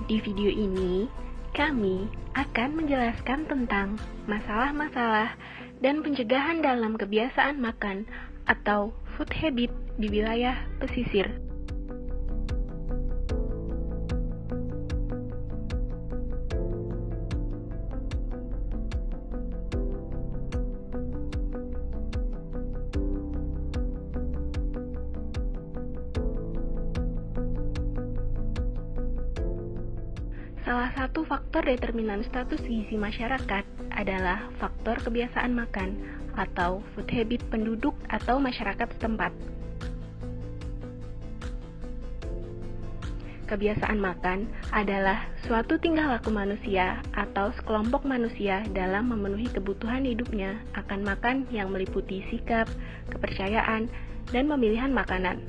Di video ini, kami akan menjelaskan tentang masalah-masalah dan pencegahan dalam kebiasaan makan atau food habit di wilayah pesisir. Salah satu faktor determinan status gizi masyarakat adalah faktor kebiasaan makan atau food habit penduduk atau masyarakat setempat. Kebiasaan makan adalah suatu tingkah laku manusia atau sekelompok manusia dalam memenuhi kebutuhan hidupnya akan makan yang meliputi sikap, kepercayaan, dan pemilihan makanan.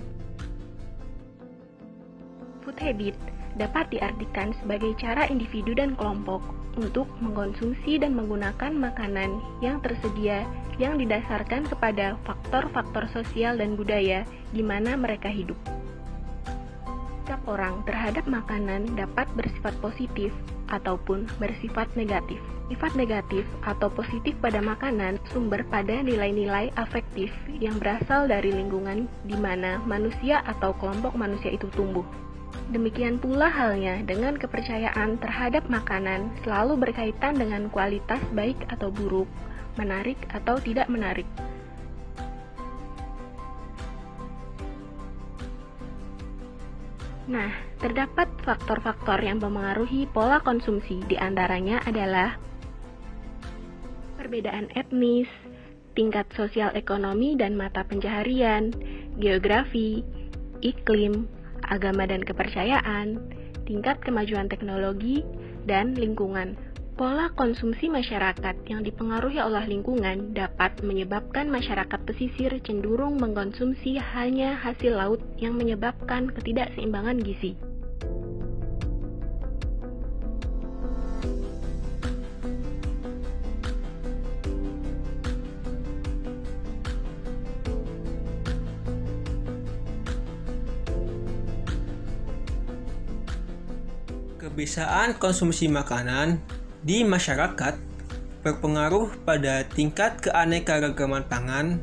Food habit dapat diartikan sebagai cara individu dan kelompok untuk mengkonsumsi dan menggunakan makanan yang tersedia yang didasarkan kepada faktor-faktor sosial dan budaya di mana mereka hidup. Sikap orang terhadap makanan dapat bersifat positif ataupun bersifat negatif. Sifat negatif atau positif pada makanan sumber pada nilai-nilai afektif yang berasal dari lingkungan di mana manusia atau kelompok manusia itu tumbuh. Demikian pula halnya dengan kepercayaan terhadap makanan selalu berkaitan dengan kualitas baik atau buruk, menarik atau tidak menarik. Nah, terdapat faktor-faktor yang mempengaruhi pola konsumsi, di antaranya adalah perbedaan etnis, tingkat sosial ekonomi dan mata pencaharian, geografi, iklim, agama dan kepercayaan, tingkat kemajuan teknologi, dan lingkungan. Pola konsumsi masyarakat yang dipengaruhi oleh lingkungan dapat menyebabkan masyarakat pesisir cenderung mengkonsumsi hanya hasil laut yang menyebabkan ketidakseimbangan gizi. Kebiasaan konsumsi makanan di masyarakat berpengaruh pada tingkat keanekaragaman pangan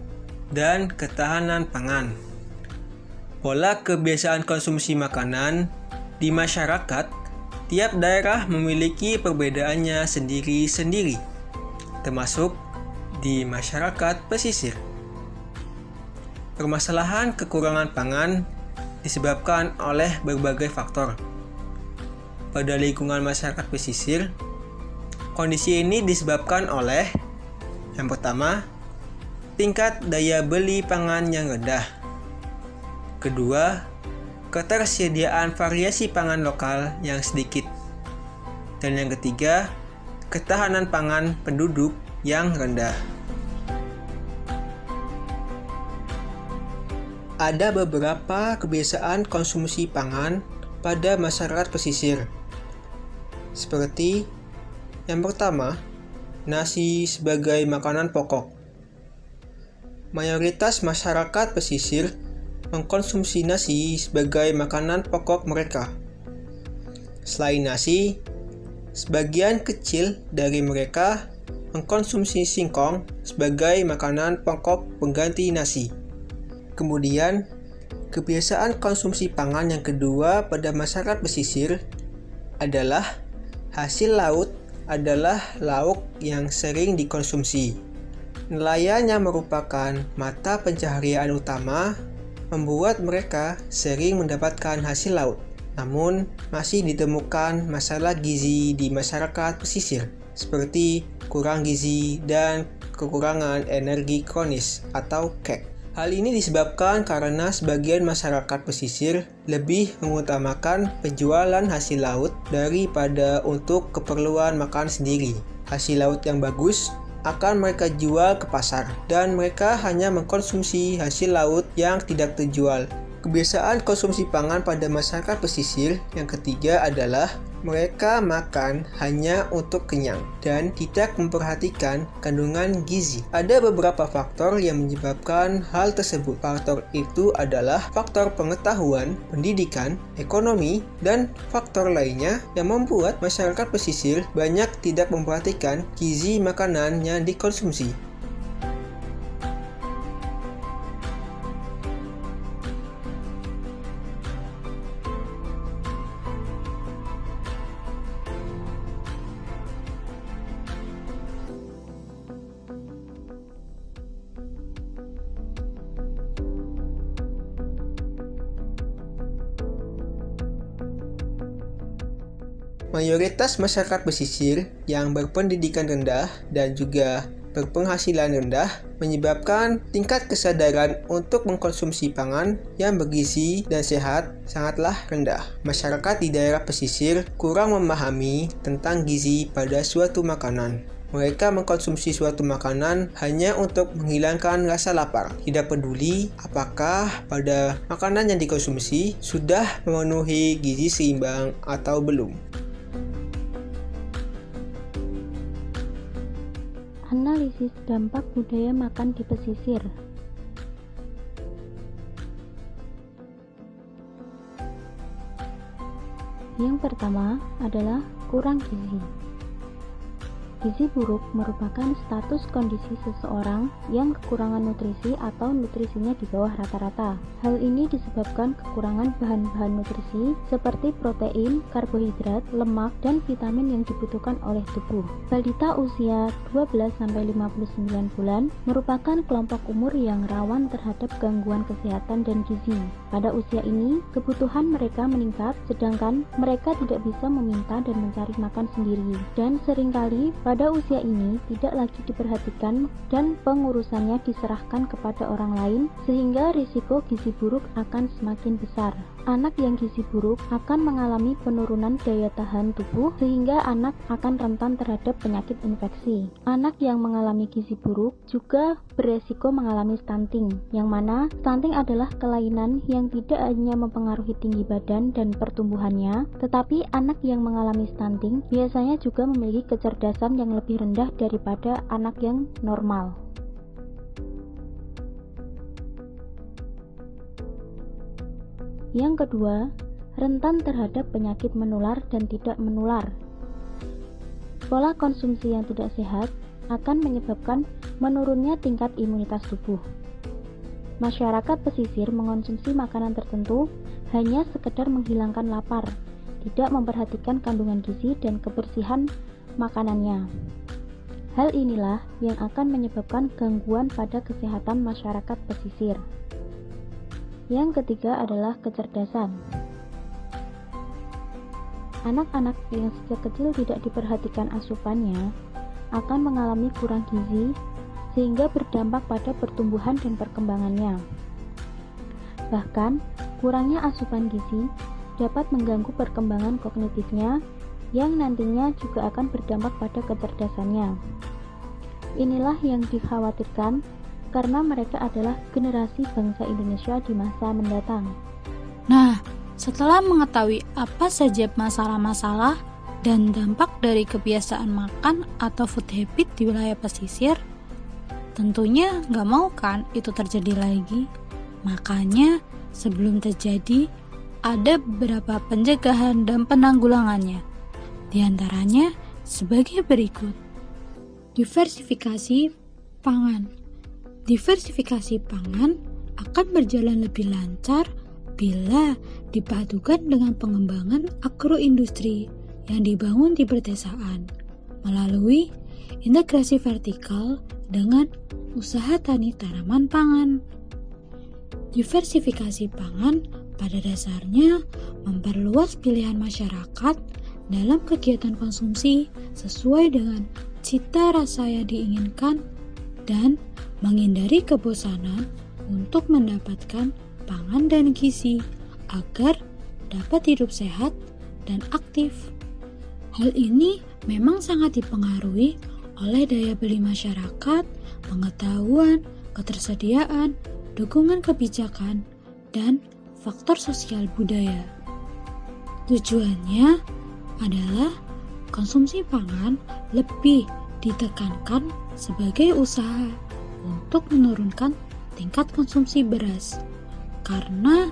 dan ketahanan pangan. Pola kebiasaan konsumsi makanan di masyarakat tiap daerah memiliki perbedaannya sendiri-sendiri, termasuk di masyarakat pesisir. Permasalahan kekurangan pangan disebabkan oleh berbagai faktor. Pada lingkungan masyarakat pesisir, kondisi ini disebabkan oleh yang pertama, tingkat daya beli pangan yang rendah. Kedua, ketersediaan variasi pangan lokal yang sedikit. Dan yang ketiga, ketahanan pangan penduduk yang rendah. Ada beberapa kebiasaan konsumsi pangan pada masyarakat pesisir. Seperti yang pertama, nasi sebagai makanan pokok. Mayoritas masyarakat pesisir mengkonsumsi nasi sebagai makanan pokok mereka. Selain nasi, sebagian kecil dari mereka mengkonsumsi singkong sebagai makanan pokok pengganti nasi. Kemudian, kebiasaan konsumsi pangan yang kedua pada masyarakat pesisir adalah hasil laut adalah lauk yang sering dikonsumsi. Nelayan yang merupakan mata pencaharian utama membuat mereka sering mendapatkan hasil laut. Namun, masih ditemukan masalah gizi di masyarakat pesisir, seperti kurang gizi dan kekurangan energi kronis atau KEK. Hal ini disebabkan karena sebagian masyarakat pesisir lebih mengutamakan penjualan hasil laut daripada untuk keperluan makan sendiri. Hasil laut yang bagus akan mereka jual ke pasar, dan mereka hanya mengkonsumsi hasil laut yang tidak terjual. Kebiasaan konsumsi pangan pada masyarakat pesisir yang ketiga adalah mereka makan hanya untuk kenyang dan tidak memperhatikan kandungan gizi. Ada beberapa faktor yang menyebabkan hal tersebut. Faktor itu adalah faktor pengetahuan, pendidikan, ekonomi, dan faktor lainnya yang membuat masyarakat pesisir banyak tidak memperhatikan gizi makanan yang dikonsumsi. Mayoritas masyarakat pesisir yang berpendidikan rendah dan juga berpenghasilan rendah menyebabkan tingkat kesadaran untuk mengkonsumsi pangan yang bergizi dan sehat sangatlah rendah. Masyarakat di daerah pesisir kurang memahami tentang gizi pada suatu makanan. Mereka mengkonsumsi suatu makanan hanya untuk menghilangkan rasa lapar, tidak peduli apakah pada makanan yang dikonsumsi sudah memenuhi gizi seimbang atau belum. Analisis dampak budaya makan di pesisir. Yang pertama adalah kurang gizi. Gizi buruk merupakan status kondisi seseorang yang kekurangan nutrisi atau nutrisinya di bawah rata-rata. Hal ini disebabkan kekurangan bahan-bahan nutrisi seperti protein, karbohidrat, lemak, dan vitamin yang dibutuhkan oleh tubuh. Balita usia 12-59 bulan merupakan kelompok umur yang rawan terhadap gangguan kesehatan dan gizi. Pada usia ini, kebutuhan mereka meningkat, sedangkan mereka tidak bisa meminta dan mencari makan sendiri. Dan seringkali pada usia ini tidak lagi diperhatikan dan pengurusannya diserahkan kepada orang lain, sehingga risiko gizi buruk akan semakin besar. Anak yang gizi buruk akan mengalami penurunan daya tahan tubuh, sehingga anak akan rentan terhadap penyakit infeksi. Anak yang mengalami gizi buruk juga beresiko mengalami stunting, yang mana stunting adalah kelainan yang tidak hanya mempengaruhi tinggi badan dan pertumbuhannya, tetapi anak yang mengalami stunting biasanya juga memiliki kecerdasan yang lebih rendah daripada anak yang normal. Yang kedua, rentan terhadap penyakit menular dan tidak menular. Pola konsumsi yang tidak sehat akan menyebabkan menurunnya tingkat imunitas tubuh. Masyarakat pesisir mengonsumsi makanan tertentu hanya sekedar menghilangkan lapar, tidak memperhatikan kandungan gizi dan kebersihan makanannya. Hal inilah yang akan menyebabkan gangguan pada kesehatan masyarakat pesisir. Yang ketiga adalah kecerdasan. Anak-anak yang sejak kecil tidak diperhatikan asupannya akan mengalami kurang gizi, sehingga berdampak pada pertumbuhan dan perkembangannya. Bahkan, kurangnya asupan gizi dapat mengganggu perkembangan kognitifnya, yang nantinya juga akan berdampak pada kecerdasannya. Inilah yang dikhawatirkan karena mereka adalah generasi bangsa Indonesia di masa mendatang. Nah, setelah mengetahui apa saja masalah-masalah dan dampak dari kebiasaan makan atau food habit di wilayah pesisir, tentunya nggak mau kan itu terjadi lagi. Makanya sebelum terjadi, ada beberapa pencegahan dan penanggulangannya. Di antaranya sebagai berikut. Diversifikasi pangan. Diversifikasi pangan akan berjalan lebih lancar bila dipadukan dengan pengembangan agroindustri yang dibangun di perdesaan melalui integrasi vertikal dengan usaha tani tanaman pangan. Diversifikasi pangan pada dasarnya memperluas pilihan masyarakat dalam kegiatan konsumsi sesuai dengan cita rasa yang diinginkan dan menghindari kebosanan untuk mendapatkan pangan dan gizi agar dapat hidup sehat dan aktif. Hal ini memang sangat dipengaruhi oleh daya beli masyarakat, pengetahuan, ketersediaan, dukungan kebijakan, dan faktor sosial budaya. Tujuannya adalah konsumsi pangan lebih ditekankan sebagai usaha untuk menurunkan tingkat konsumsi beras, karena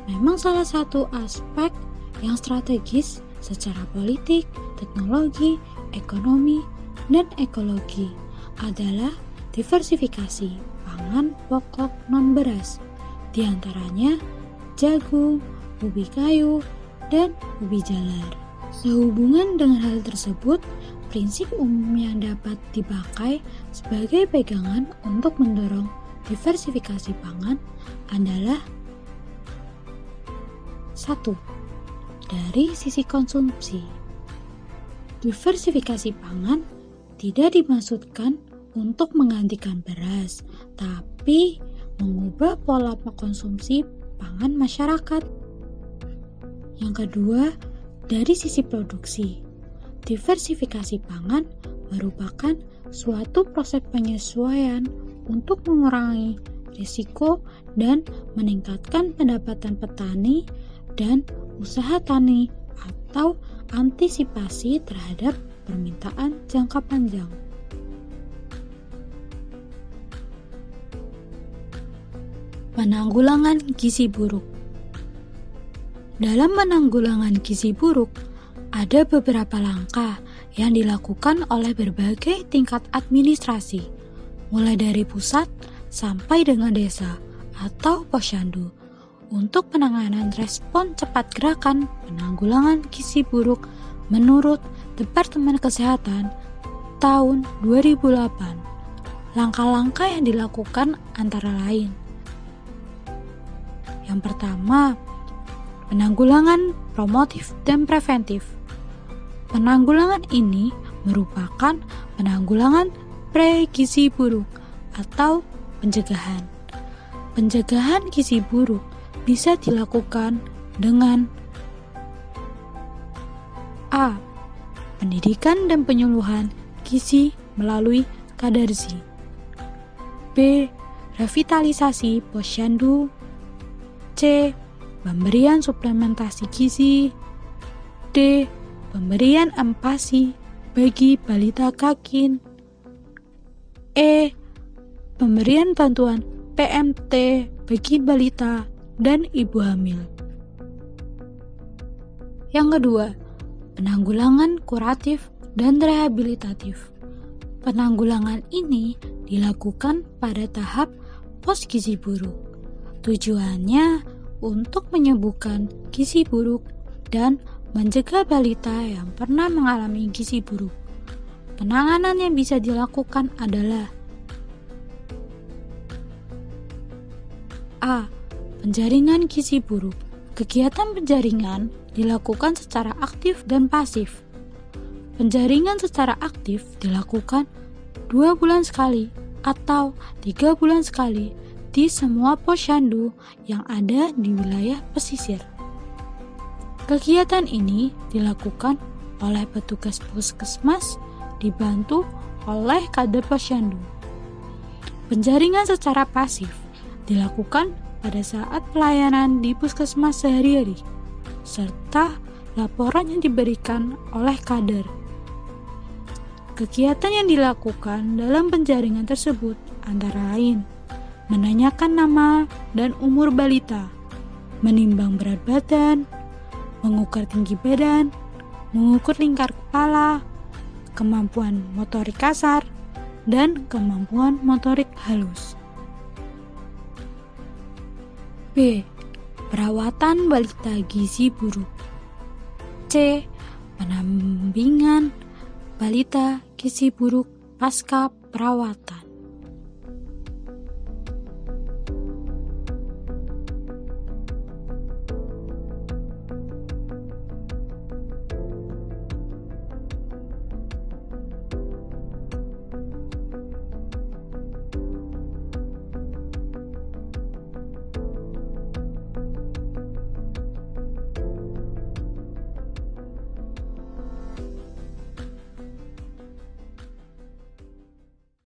memang salah satu aspek yang strategis secara politik, teknologi, ekonomi, dan ekologi adalah diversifikasi pangan pokok non-beras, diantaranya jagung, ubi kayu, dan ubi jalar. Sehubungan dengan hal tersebut, prinsip umum yang dapat dipakai sebagai pegangan untuk mendorong diversifikasi pangan adalah 1. Dari sisi konsumsi. Diversifikasi pangan tidak dimaksudkan untuk menggantikan beras, tapi mengubah pola konsumsi pangan masyarakat. Yang kedua, dari sisi produksi. Diversifikasi pangan merupakan suatu proses penyesuaian untuk mengurangi risiko dan meningkatkan pendapatan petani dan usaha tani atau antisipasi terhadap permintaan jangka panjang. Penanggulangan gizi buruk. Dalam penanggulangan gizi buruk, ada beberapa langkah yang dilakukan oleh berbagai tingkat administrasi, mulai dari pusat sampai dengan desa atau posyandu, untuk penanganan respon cepat gerakan penanggulangan gizi buruk menurut Departemen Kesehatan tahun 2008. Langkah-langkah yang dilakukan antara lain: yang pertama, penanggulangan promotif dan preventif. Penanggulangan ini merupakan penanggulangan pre-gizi buruk atau pencegahan. Pencegahan gizi buruk bisa dilakukan dengan A. Pendidikan dan penyuluhan gizi melalui kadarzi. B. Revitalisasi posyandu. C. Pemberian suplementasi gizi. D. Pemberian empasi bagi balita kakin. E. Pemberian bantuan PMT bagi balita dan ibu hamil. Yang kedua, penanggulangan kuratif dan rehabilitatif. Penanggulangan ini dilakukan pada tahap pos gizi buruk. Tujuannya untuk menyembuhkan gizi buruk dan mencegah balita yang pernah mengalami gizi buruk. Penanganan yang bisa dilakukan adalah A. Penjaringan gizi buruk. Kegiatan penjaringan dilakukan secara aktif dan pasif. Penjaringan secara aktif dilakukan 2 bulan sekali atau 3 bulan sekali di semua posyandu yang ada di wilayah pesisir. Kegiatan ini dilakukan oleh petugas puskesmas dibantu oleh kader posyandu. Penjaringan secara pasif dilakukan pada saat pelayanan di puskesmas sehari-hari, serta laporan yang diberikan oleh kader. Kegiatan yang dilakukan dalam penjaringan tersebut antara lain menanyakan nama dan umur balita, menimbang berat badan, mengukur tinggi badan, mengukur lingkar kepala, kemampuan motorik kasar, dan kemampuan motorik halus. B. Perawatan balita gizi buruk. C. Pendampingan balita gizi buruk pasca perawatan.